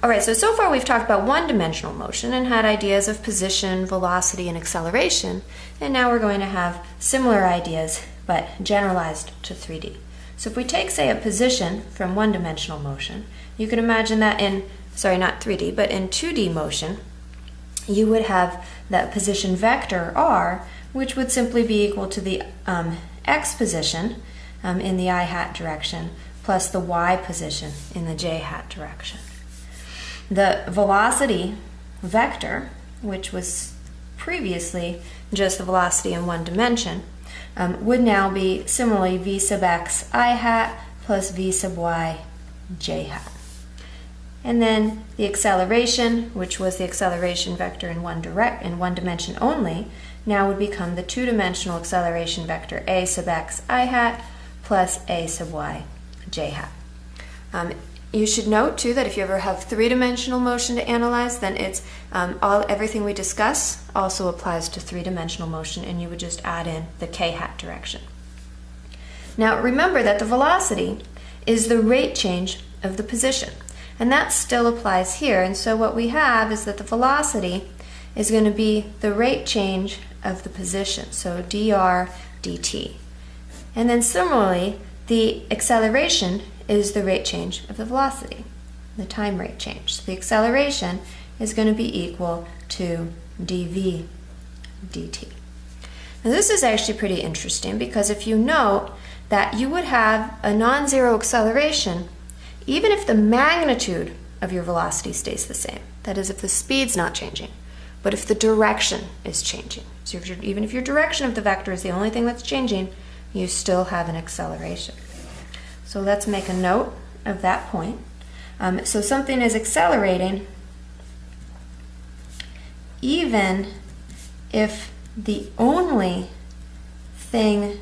All right, so far we've talked about one-dimensional motion and had ideas of position, velocity, and acceleration, and now we're going to have similar ideas, but generalized to 3D. So if we take, say, a position from one-dimensional motion, you can imagine that in, not 3D, but in 2D motion, you would have that position vector r, which would simply be equal to the x position in the i hat direction plus the y position in the j hat direction. The velocity vector, which was previously just the velocity in one dimension, would now be similarly v sub x I hat plus v sub y j hat. And then the acceleration, which was the acceleration vector in one dimension only, now would become the two-dimensional acceleration vector a sub x I hat plus a sub y j hat. You should note too that if you ever have three-dimensional motion to analyze, then it's everything we discuss also applies to three-dimensional motion, and you would just add in the k hat direction. Now remember that the velocity is the rate change of the position, and that still applies here. And so what we have is that the velocity is going to be the rate change of the position, so dr dt. And then similarly, the acceleration is the rate change of the velocity, the time rate change. So the acceleration is going to be equal to dv dt. Now this is actually pretty interesting, because if you note that you would have a non-zero acceleration even if the magnitude of your velocity stays the same. That is, if the speed's not changing, but if the direction is changing. So even if your direction of the vector is the only thing that's changing, you still have an acceleration. So let's make a note of that point. So something is accelerating even if the only thing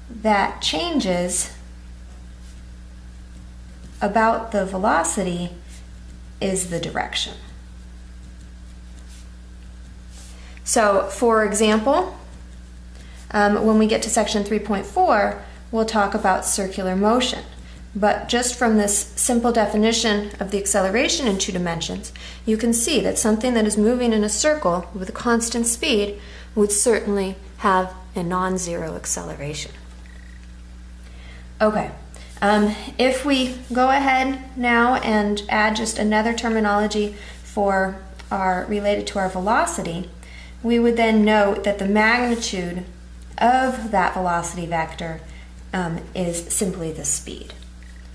that changes about the velocity is the direction. So for example, when we get to section 3.4, we'll talk about circular motion. But just from this simple definition of the acceleration in two dimensions, you can see that something that is moving in a circle with a constant speed would certainly have a non-zero acceleration. Okay, if we go ahead now and add just another terminology for related to our velocity, we would then note that the magnitude of that velocity vector is simply the speed.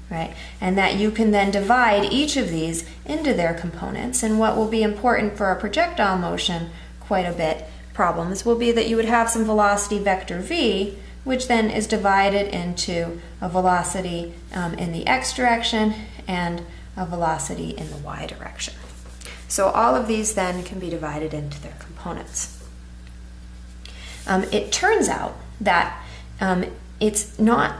Right? And that you can then divide each of these into their components. And what will be important for a projectile motion quite a bit problems will be that you would have some velocity vector v, which then is divided into a velocity in the x direction and a velocity in the y direction. So all of these then can be divided into their components. It turns out that it's not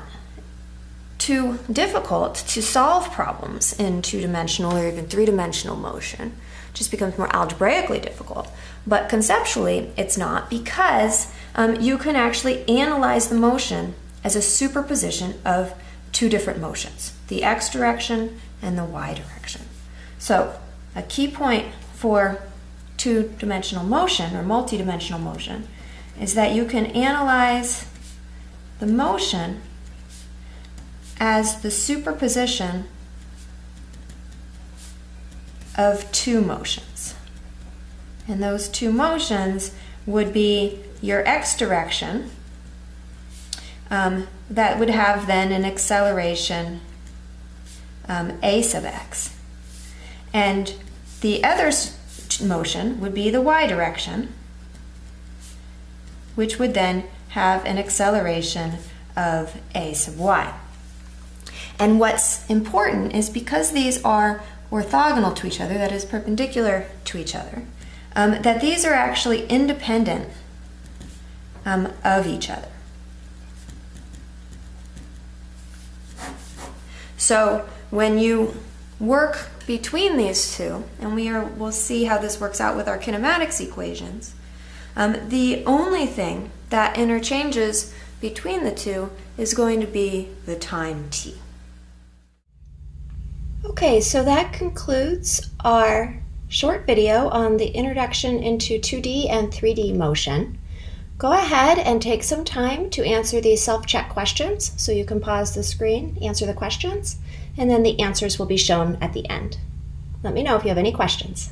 too difficult to solve problems in two-dimensional or even three-dimensional motion. It just becomes more algebraically difficult. But conceptually, it's not, because you can actually analyze the motion as a superposition of two different motions, the x direction and the y direction. So a key point for two-dimensional motion or multi-dimensional motion is that you can analyze the motion as the superposition of two motions. And those two motions would be your x direction, that would have then an acceleration a sub x. And the other motion would be the y direction, which would then have an acceleration of a sub y. And what's important is, because these are orthogonal to each other, that is perpendicular to each other, that these are actually independent of each other. So when you work between these two, and we'll see how this works out with our kinematics equations, the only thing that interchanges between the two is going to be the time t. Okay, so that concludes our short video on the introduction into 2D and 3D motion. Go ahead and take some time to answer these self-check questions. So you can pause the screen, answer the questions, and then the answers will be shown at the end. Let me know if you have any questions.